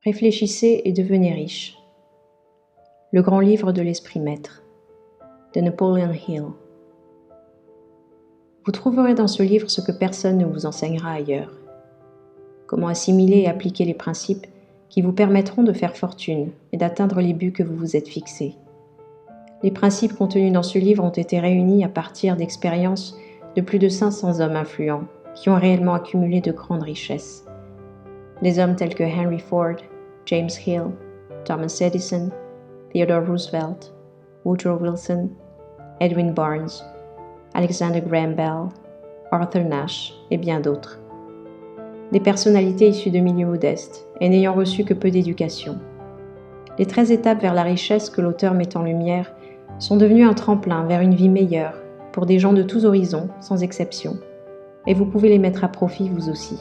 Réfléchissez et devenez riche. Le grand livre de l'esprit maître, de Napoleon Hill. Vous trouverez dans ce livre ce que personne ne vous enseignera ailleurs. Comment assimiler et appliquer les principes qui vous permettront de faire fortune et d'atteindre les buts que vous vous êtes fixés. Les principes contenus dans ce livre ont été réunis à partir d'expériences de plus de 500 hommes influents qui ont réellement accumulé de grandes richesses. Des hommes tels que Henry Ford, James Hill, Thomas Edison, Theodore Roosevelt, Woodrow Wilson, Edwin Barnes, Alexander Graham Bell, Arthur Nash et bien d'autres. Des personnalités issues de milieux modestes et n'ayant reçu que peu d'éducation. Les 13 étapes vers la richesse que l'auteur met en lumière sont devenues un tremplin vers une vie meilleure pour des gens de tous horizons, sans exception, et vous pouvez les mettre à profit vous aussi.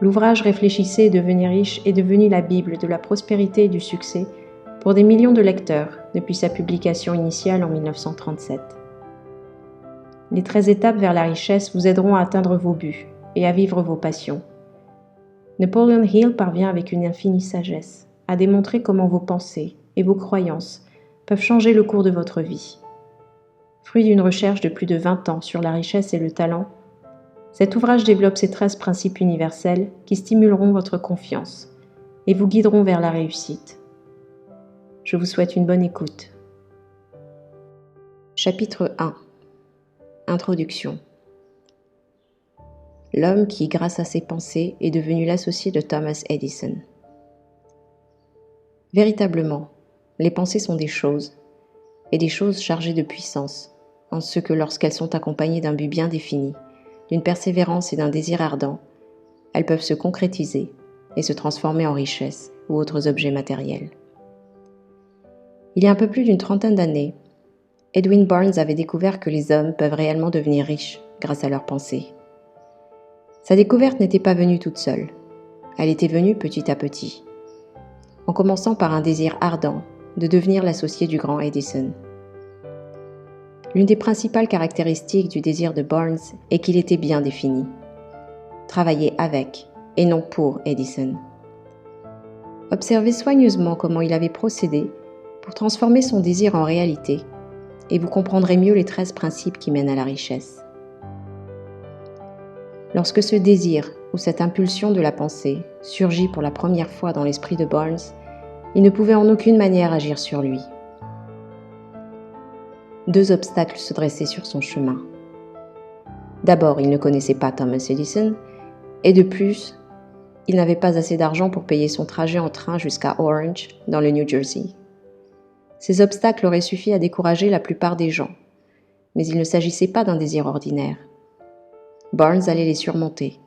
L'ouvrage Réfléchissez et devenez riche est devenu la Bible de la prospérité et du succès pour des millions de lecteurs depuis sa publication initiale en 1937. Les 13 étapes vers la richesse vous aideront à atteindre vos buts et à vivre vos passions. Napoleon Hill parvient avec une infinie sagesse à démontrer comment vos pensées et vos croyances peuvent changer le cours de votre vie. Fruit d'une recherche de plus de 20 ans sur la richesse et le talent, cet ouvrage développe ces 13 principes universels qui stimuleront votre confiance et vous guideront vers la réussite. Je vous souhaite une bonne écoute. Chapitre 1. Introduction. L'homme qui, grâce à ses pensées, est devenu l'associé de Thomas Edison. Véritablement, les pensées sont des choses, et des choses chargées de puissance, en ce que lorsqu'elles sont accompagnées d'un but bien défini, d'une persévérance et d'un désir ardent, elles peuvent se concrétiser et se transformer en richesse ou autres objets matériels. Il y a un peu plus d'une trentaine d'années, Edwin Barnes avait découvert que les hommes peuvent réellement devenir riches grâce à leurs pensées. Sa découverte n'était pas venue toute seule, elle était venue petit à petit, en commençant par un désir ardent de devenir l'associé du grand Edison. L'une des principales caractéristiques du désir de Barnes est qu'il était bien défini. Travailler avec et non pour Edison. Observez soigneusement comment il avait procédé pour transformer son désir en réalité et vous comprendrez mieux les 13 principes qui mènent à la richesse. Lorsque ce désir ou cette impulsion de la pensée surgit pour la première fois dans l'esprit de Barnes, il ne pouvait en aucune manière agir sur lui. 2 obstacles se dressaient sur son chemin. D'abord, il ne connaissait pas Thomas Edison, et de plus, il n'avait pas assez d'argent pour payer son trajet en train jusqu'à Orange, dans le New Jersey. Ces obstacles auraient suffi à décourager la plupart des gens, mais il ne s'agissait pas d'un désir ordinaire. Barnes allait les surmonter.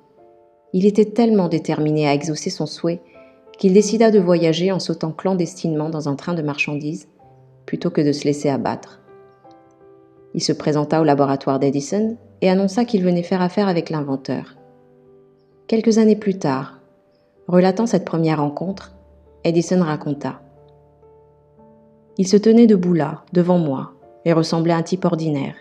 Il était tellement déterminé à exaucer son souhait qu'il décida de voyager en sautant clandestinement dans un train de marchandises plutôt que de se laisser abattre. Il se présenta au laboratoire d'Edison et annonça qu'il venait faire affaire avec l'inventeur. Quelques années plus tard, relatant cette première rencontre, Edison raconta. Il se tenait debout là, devant moi, et ressemblait à un type ordinaire.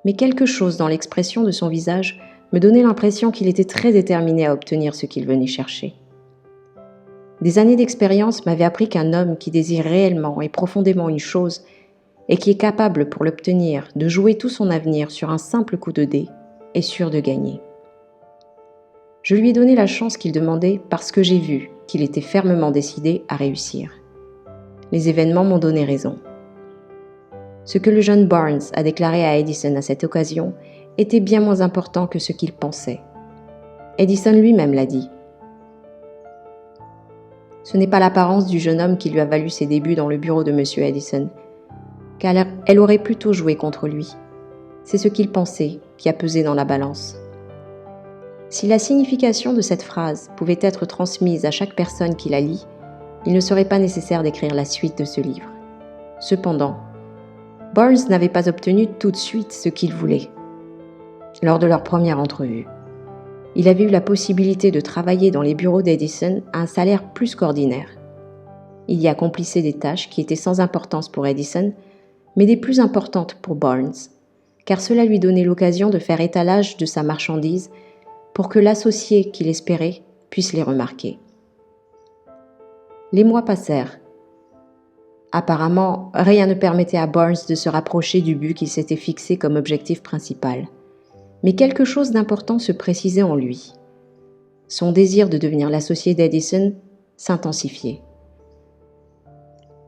Mais quelque chose dans l'expression de son visage me donnait l'impression qu'il était très déterminé à obtenir ce qu'il venait chercher. Des années d'expérience m'avaient appris qu'un homme qui désire réellement et profondément une chose et qui est capable pour l'obtenir de jouer tout son avenir sur un simple coup de dé est sûr de gagner. Je lui ai donné la chance qu'il demandait parce que j'ai vu qu'il était fermement décidé à réussir. Les événements m'ont donné raison. Ce que le jeune Barnes a déclaré à Edison à cette occasion était bien moins important que ce qu'il pensait. Edison lui-même l'a dit. Ce n'est pas l'apparence du jeune homme qui lui a valu ses débuts dans le bureau de M. Edison, car elle aurait plutôt joué contre lui. C'est ce qu'il pensait qui a pesé dans la balance. Si la signification de cette phrase pouvait être transmise à chaque personne qui la lit, il ne serait pas nécessaire d'écrire la suite de ce livre. Cependant, Barnes n'avait pas obtenu tout de suite ce qu'il voulait. Lors de leur première entrevue, il avait eu la possibilité de travailler dans les bureaux d'Edison à un salaire plus qu'ordinaire. Il y accomplissait des tâches qui étaient sans importance pour Edison, mais des plus importantes pour Barnes, car cela lui donnait l'occasion de faire étalage de sa marchandise pour que l'associé qu'il espérait puisse les remarquer. Les mois passèrent. Apparemment, rien ne permettait à Barnes de se rapprocher du but qu'il s'était fixé comme objectif principal. Mais quelque chose d'important se précisait en lui. Son désir de devenir l'associé d'Edison s'intensifiait.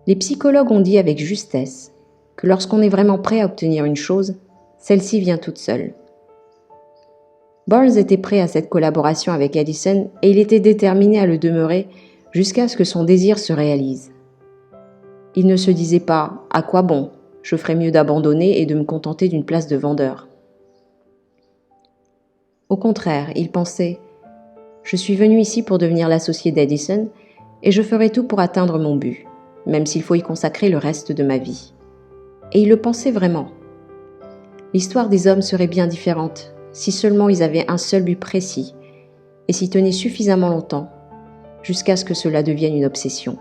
Les psychologues ont dit avec justesse que lorsqu'on est vraiment prêt à obtenir une chose, celle-ci vient toute seule. Barnes était prêt à cette collaboration avec Edison et il était déterminé à le demeurer jusqu'à ce que son désir se réalise. Il ne se disait pas « à quoi bon, je ferais mieux d'abandonner et de me contenter d'une place de vendeur ». Au contraire, il pensait « je suis venu ici pour devenir l'associé d'Edison et je ferai tout pour atteindre mon but, même s'il faut y consacrer le reste de ma vie ». Et il le pensait vraiment. L'histoire des hommes serait bien différente si seulement ils avaient un seul but précis et s'y tenaient suffisamment longtemps jusqu'à ce que cela devienne une obsession.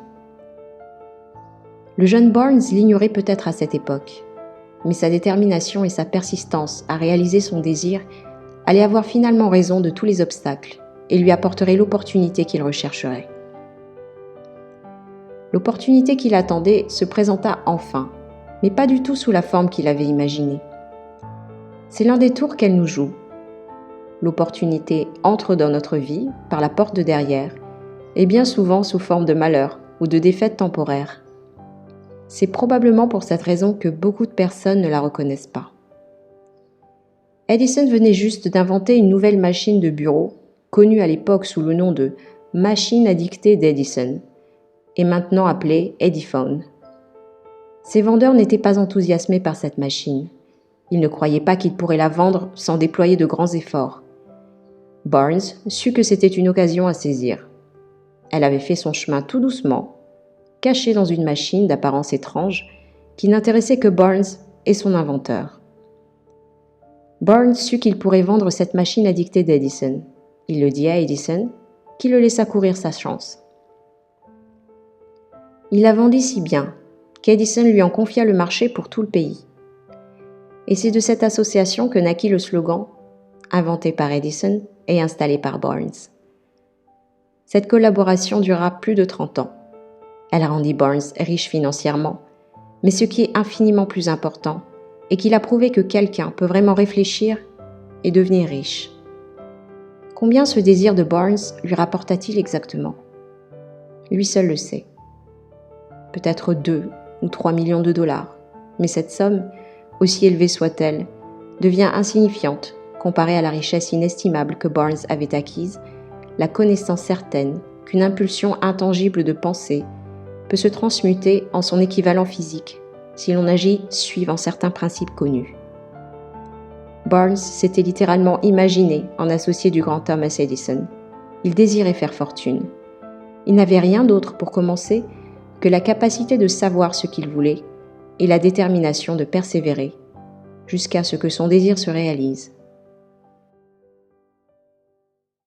Le jeune Barnes l'ignorait peut-être à cette époque, mais sa détermination et sa persistance à réaliser son désir allaient avoir finalement raison de tous les obstacles et lui apporteraient l'opportunité qu'il rechercherait. L'opportunité qu'il attendait se présenta enfin, mais pas du tout sous la forme qu'il avait imaginée. C'est l'un des tours qu'elle nous joue. L'opportunité entre dans notre vie par la porte de derrière, et bien souvent sous forme de malheur ou de défaite temporaire. C'est probablement pour cette raison que beaucoup de personnes ne la reconnaissent pas. Edison venait juste d'inventer une nouvelle machine de bureau, connue à l'époque sous le nom de « machine à dicter d'Edison » et maintenant appelée Ediphone. Ses vendeurs n'étaient pas enthousiasmés par cette machine. Ils ne croyaient pas qu'ils pourraient la vendre sans déployer de grands efforts. Barnes sut que c'était une occasion à saisir. Elle avait fait son chemin tout doucement, cachée dans une machine d'apparence étrange qui n'intéressait que Barnes et son inventeur. Barnes sut qu'il pourrait vendre cette machine à dicter d'Edison. Il le dit à Edison, qui le laissa courir sa chance. Il la vendit si bien qu'Edison lui en confia le marché pour tout le pays. Et c'est de cette association que naquit le slogan « Inventé par Edison et installé par Barnes ». Cette collaboration dura plus de 30 ans. Elle rendit Barnes riche financièrement, mais ce qui est infiniment plus important est qu'il a prouvé que quelqu'un peut vraiment réfléchir et devenir riche. Combien ce désir de Barnes lui rapporta-t-il exactement? Lui seul le sait. Peut-être 2 ou 3 millions de dollars, mais cette somme, aussi élevée soit-elle, devient insignifiante comparée à la richesse inestimable que Barnes avait acquise, la connaissance certaine qu'une impulsion intangible de pensée peut se transmuter en son équivalent physique si l'on agit suivant certains principes connus. Barnes s'était littéralement imaginé en associé du grand Thomas Edison. Il désirait faire fortune. Il n'avait rien d'autre pour commencer que la capacité de savoir ce qu'il voulait et la détermination de persévérer jusqu'à ce que son désir se réalise.